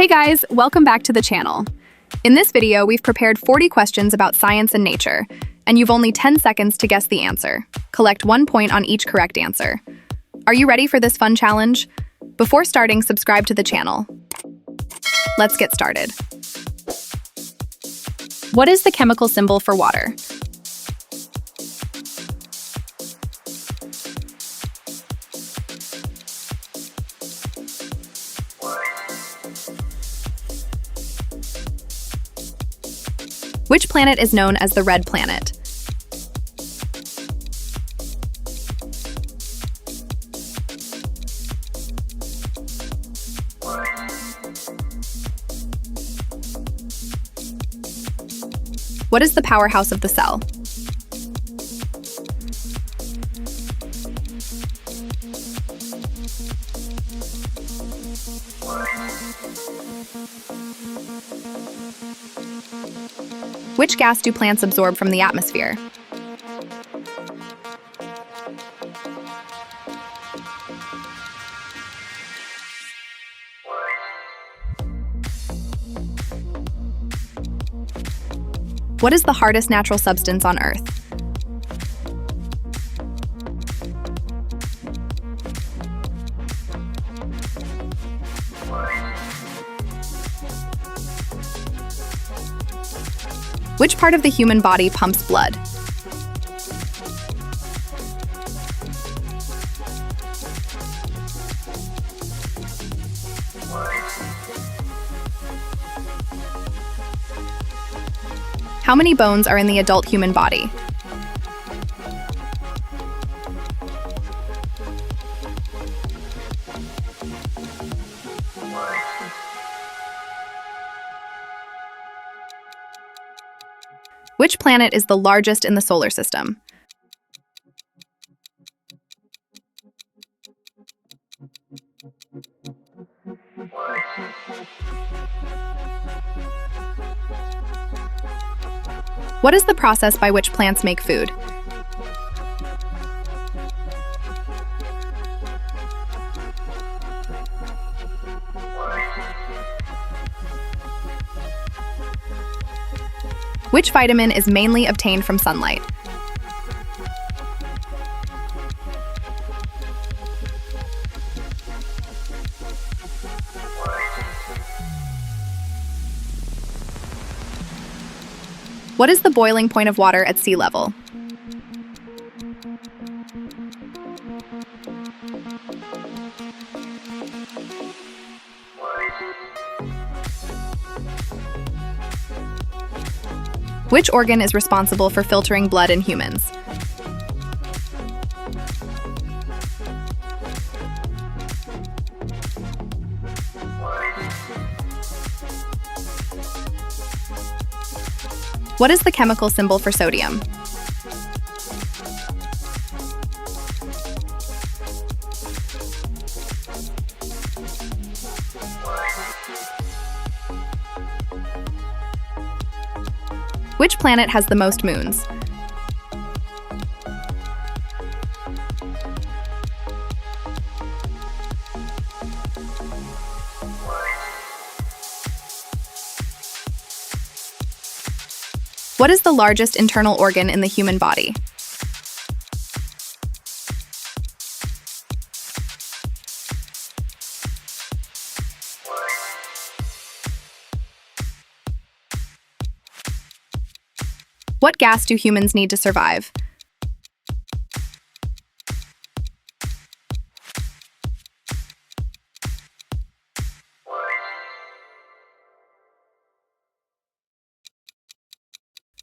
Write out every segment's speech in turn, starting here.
Hey guys, welcome back to the channel. In this video, we've prepared 40 questions about science and nature, and you've only 10 seconds to guess the answer. Collect 1 point on each correct answer. Are you ready for this fun challenge? Before starting, subscribe to the channel. Let's get started. What is the chemical symbol for water? Which planet is known as the red planet? What is the powerhouse of the cell? Which gas do plants absorb from the atmosphere? What is the hardest natural substance on Earth? Which part of the human body pumps blood? How many bones are in the adult human body? Which planet is the largest in the solar system? What is the process by which plants make food? Which vitamin is mainly obtained from sunlight? What is the boiling point of water at sea level? Which organ is responsible for filtering blood in humans? What is the chemical symbol for sodium? Which planet has the most moons? What is the largest internal organ in the human body? What gas do humans need to survive?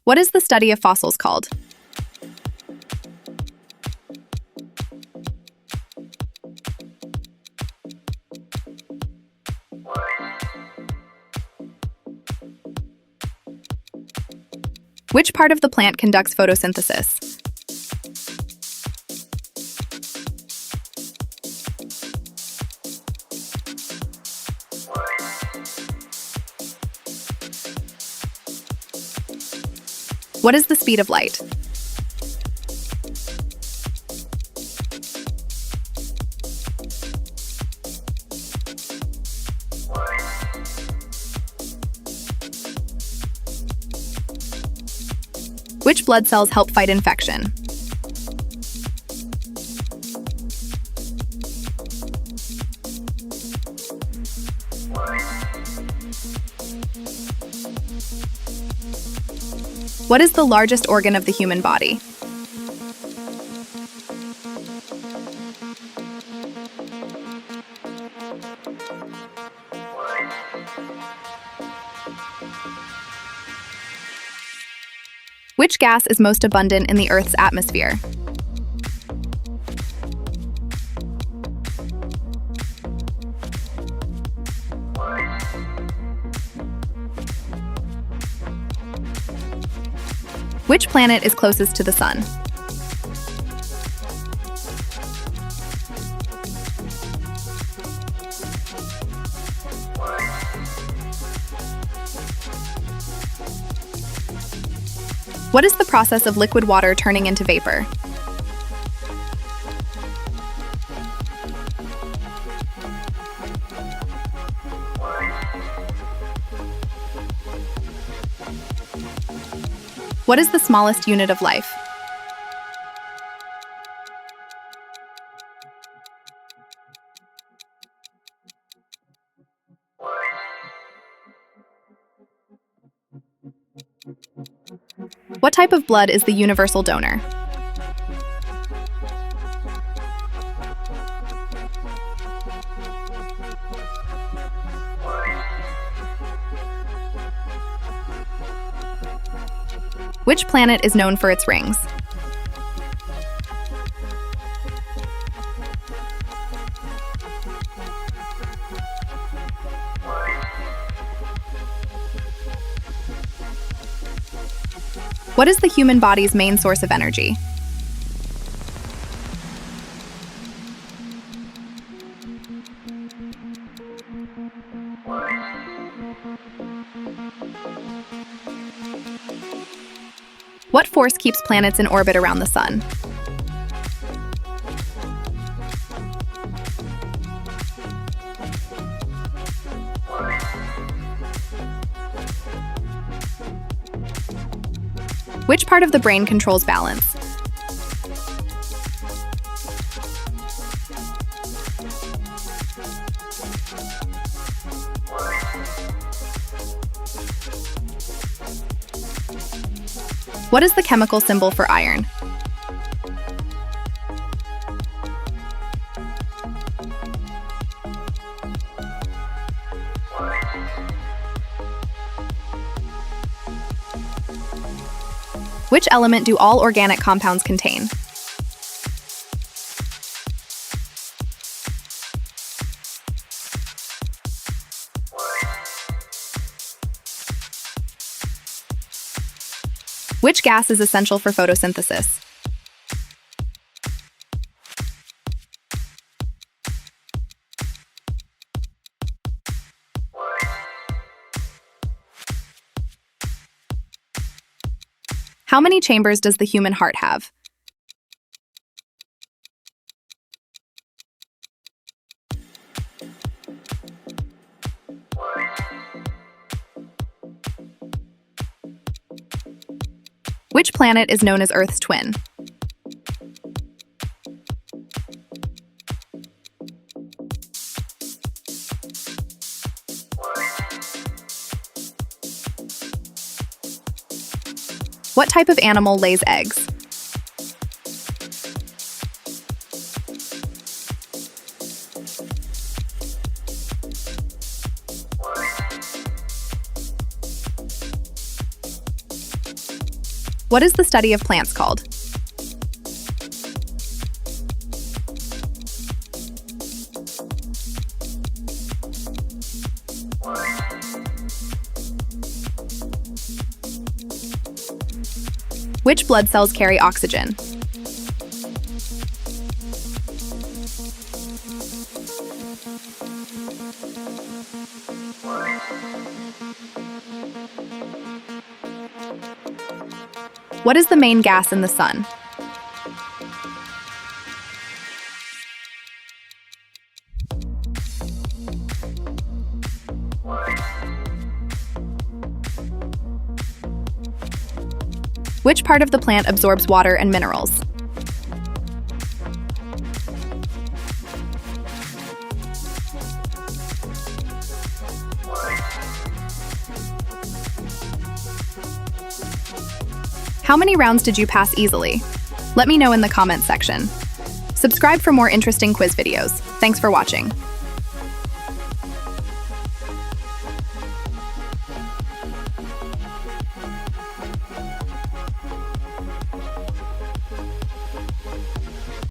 What is the study of fossils called? Which part of the plant conducts photosynthesis? What is the speed of light? Which blood cells help fight infection? What is the largest organ of the human body? Which gas is most abundant in the Earth's atmosphere? Which planet is closest to the Sun? What is the process of liquid water turning into vapor? What is the smallest unit of life? What type of blood is the universal donor? Which planet is known for its rings? What is the human body's main source of energy? What force keeps planets in orbit around the Sun? Which part of the brain controls balance? What is the chemical symbol for iron? Which element do all organic compounds contain? Which gas is essential for photosynthesis? How many chambers does the human heart have? Which planet is known as Earth's twin? What type of animal lays eggs? What is the study of plants called? Which blood cells carry oxygen? What is the main gas in the Sun? Which part of the plant absorbs water and minerals? How many rounds did you pass easily? Let me know in the comments section. Subscribe for more interesting quiz videos. Thanks for watching.